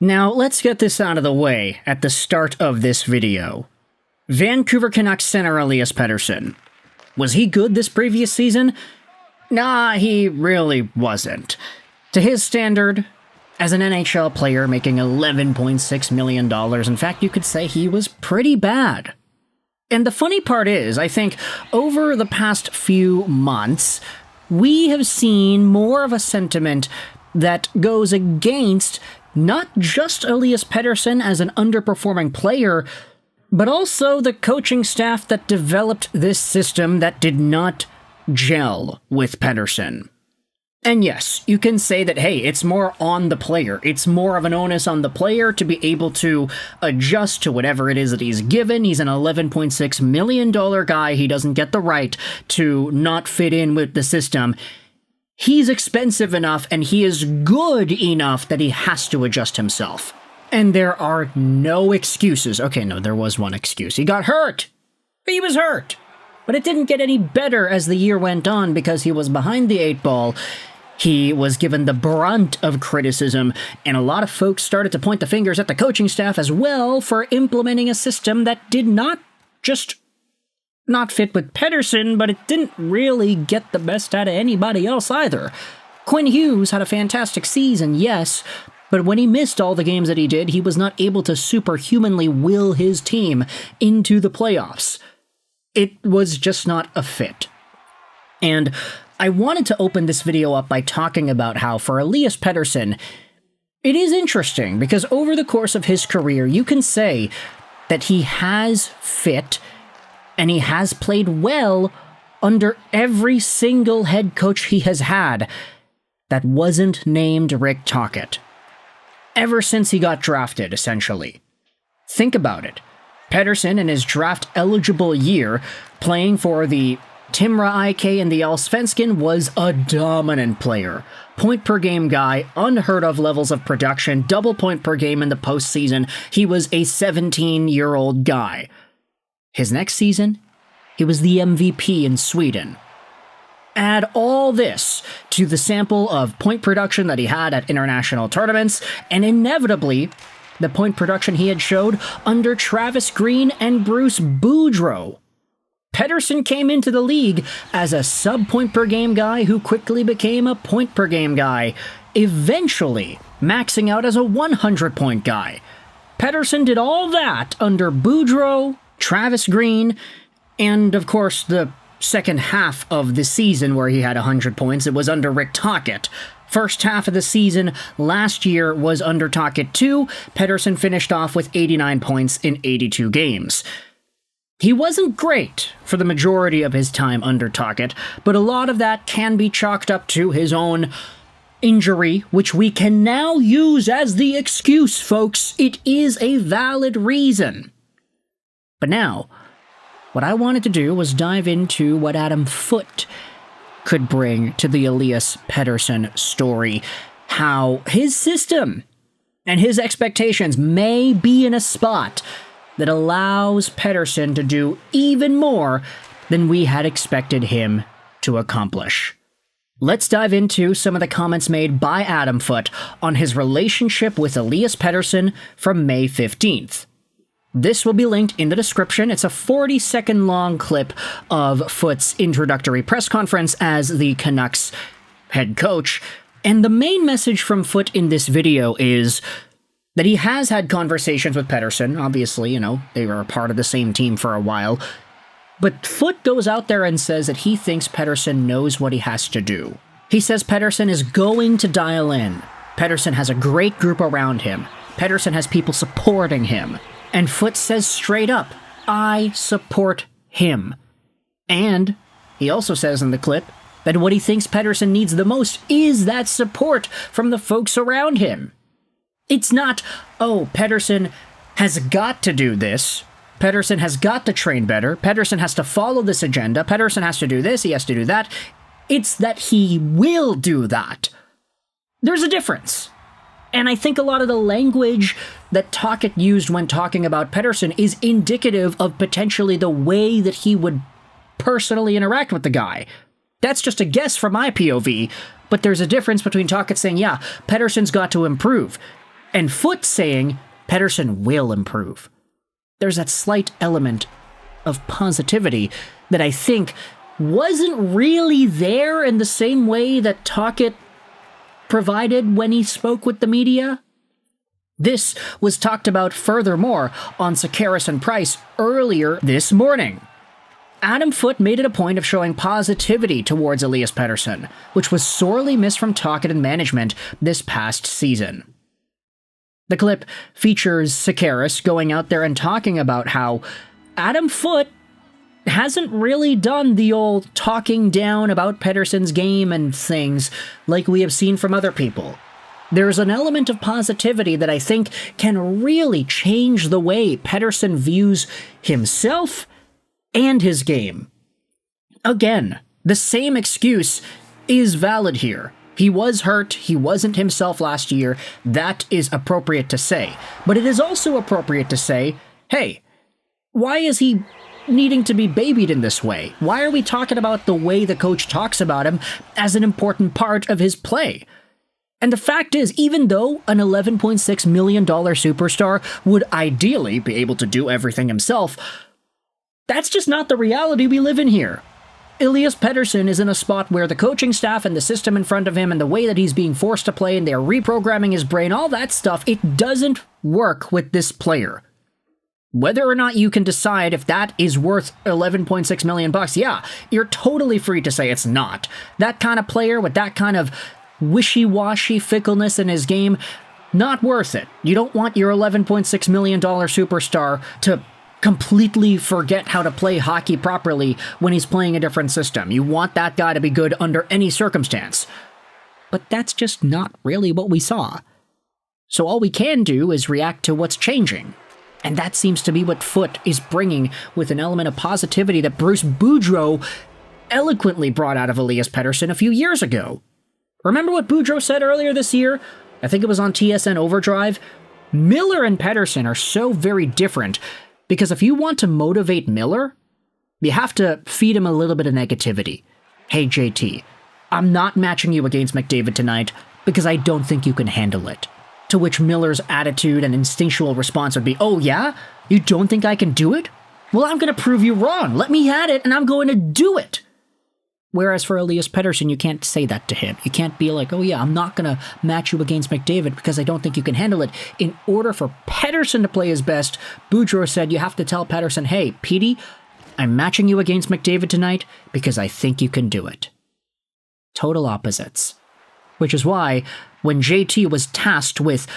Now, let's get this out of the way at the start of this video. Vancouver Canucks center Elias Pettersson. Was he good this previous season? Nah, he really wasn't. To his standard, as an NHL player making $11.6 million, in fact, you could say he was pretty bad. And the funny part is, I think, over the past few months, we have seen more of a sentiment that goes against not just Elias Pettersson as an underperforming player, but also the coaching staff that developed this system that did not gel with Pettersson. And yes, you can say that, hey, it's more on the player. It's more of an onus on the player to be able to adjust to whatever it is that he's given. He's an $11.6 million guy. He doesn't get the right to not fit in with the system. He's expensive enough and he is good enough that he has to adjust himself. And there are no excuses. Okay, no, there was one excuse. He got hurt. He was hurt. But it didn't get any better as the year went on because he was behind the 8-ball. He was given the brunt of criticism, and a lot of folks started to point the fingers at the coaching staff as well for implementing a system that did not just not fit with Pettersson, but it didn't really get the best out of anybody else either. Quinn Hughes had a fantastic season, yes, but when he missed all the games that he did, he was not able to superhumanly will his team into the playoffs. It was just not a fit. And I wanted to open this video up by talking about how, for Elias Pettersson, it is interesting because over the course of his career, you can say that he has fit and he has played well under every single head coach he has had that wasn't named Rick Tocchet. Ever since he got drafted, essentially. Think about it. Pettersson, in his draft-eligible year, playing for the Timrå IK and the Allsvenskan, was a dominant player. Point-per-game guy, unheard-of levels of production, double point per game in the postseason. He was a 17-year-old guy. His next season, he was the MVP in Sweden. Add all this to the sample of point production that he had at international tournaments, and inevitably, the point production he had showed under Travis Green and Bruce Boudreau. Pettersson came into the league as a sub-point-per-game guy who quickly became a point-per-game guy, eventually maxing out as a 100-point guy. Pettersson did all that under Boudreau, Travis Green, and, of course, the second half of the season where he had 100 points. It was under Rick Tocchet. First half of the season last year was under Tocchet too. Pettersson finished off with 89 points in 82 games. He wasn't great for the majority of his time under Tocchet, but a lot of that can be chalked up to his own injury, which we can now use as the excuse, folks. It is a valid reason. But now, what I wanted to do was dive into what Adam Foote could bring to the Elias Pettersson story. How his system and his expectations may be in a spot that allows Pettersson to do even more than we had expected him to accomplish. Let's dive into some of the comments made by Adam Foote on his relationship with Elias Pettersson from May 15th. This will be linked in the description. It's a 40-second long clip of Foote's introductory press conference as the Canucks head coach. And the main message from Foote in this video is that he has had conversations with Pettersson. Obviously, you know, they were a part of the same team for a while. But Foote goes out there and says that he thinks Pettersson knows what he has to do. He says Pettersson is going to dial in. Pettersson has a great group around him. Pettersson has people supporting him. And Foote says straight up, I support him. And he also says in the clip that what he thinks Pettersson needs the most is that support from the folks around him. It's not, oh, Pettersson has got to do this. Pettersson has got to train better. Pettersson has to follow this agenda. Pettersson has to do this. He has to do that. It's that he will do that. There's a difference. And I think a lot of the language that Tocchet used when talking about Pettersson is indicative of potentially the way that he would personally interact with the guy. That's just a guess from my POV, but there's a difference between Tocchet saying, yeah, Pettersson's got to improve, and Foote saying Pettersson will improve. There's that slight element of positivity that I think wasn't really there in the same way that Tocchet provided when he spoke with the media. This was talked about furthermore on Sekeres and Price earlier this morning. Adam Foote made it a point of showing positivity towards Elias Pettersson, which was sorely missed from Tocchet and management this past season. The clip features Sekeres going out there and talking about how Adam Foote hasn't really done the old talking down about Pettersson's game and things like we have seen from other people. There's an element of positivity that I think can really change the way Pettersson views himself and his game. Again, the same excuse is valid here. He was hurt, he wasn't himself last year, that is appropriate to say. But it is also appropriate to say, hey, why is he needing to be babied in this way? Why are we talking about the way the coach talks about him as an important part of his play? And the fact is, even though an $11.6 million superstar would ideally be able to do everything himself, that's just not the reality we live in here. Elias Pettersson is in a spot where the coaching staff and the system in front of him and the way that he's being forced to play and they're reprogramming his brain, all that stuff, it doesn't work with this player. Whether or not you can decide if that is worth $11.6 million, yeah, you're totally free to say it's not. That kind of player with that kind of wishy-washy fickleness in his game, not worth it. You don't want your $11.6 million superstar to completely forget how to play hockey properly when he's playing a different system. You want that guy to be good under any circumstance. But that's just not really what we saw. So all we can do is react to what's changing. And that seems to be what Foote is bringing with an element of positivity that Bruce Boudreau eloquently brought out of Elias Pettersson a few years ago. Remember what Boudreau said earlier this year? I think it was on TSN Overdrive. Miller and Pettersson are so very different because if you want to motivate Miller, you have to feed him a little bit of negativity. Hey JT, I'm not matching you against McDavid tonight because I don't think you can handle it. To which Miller's attitude and instinctual response would be, oh yeah? You don't think I can do it? Well, I'm going to prove you wrong. Let me at it and I'm going to do it. Whereas for Elias Pettersson, you can't say that to him. You can't be like, oh yeah, I'm not going to match you against McDavid because I don't think you can handle it. In order for Pettersson to play his best, Boudreau said you have to tell Pettersson, hey, Petey, I'm matching you against McDavid tonight because I think you can do it. Total opposites. Which is why when JT was tasked with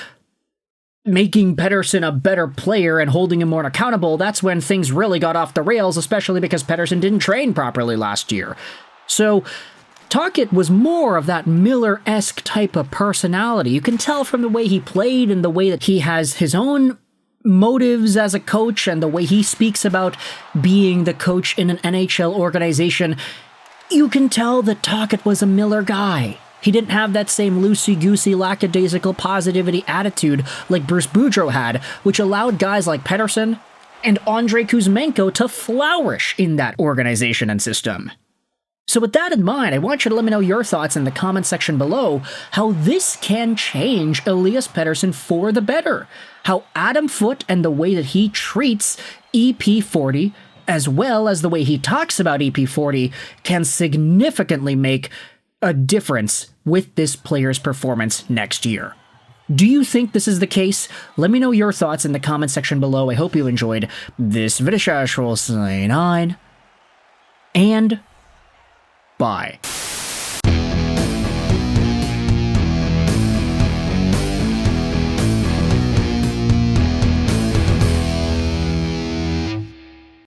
making Pettersson a better player and holding him more accountable, that's when things really got off the rails, especially because Pettersson didn't train properly last year. So, Tocchet was more of that Miller-esque type of personality. You can tell from the way he played and the way that he has his own motives as a coach and the way he speaks about being the coach in an NHL organization. You can tell that Tocchet was a Miller guy. He didn't have that same loosey-goosey, lackadaisical positivity attitude like Bruce Boudreau had, which allowed guys like Pettersson and Andrei Kuzmenko to flourish in that organization and system. So with that in mind, I want you to let me know your thoughts in the comment section below how this can change Elias Pettersson for the better. How Adam Foote and the way that he treats EP40, as well as the way he talks about EP40, can significantly make a difference with this player's performance next year. Do you think this is the case? Let me know your thoughts in the comment section below. I hope you enjoyed this video. And bye.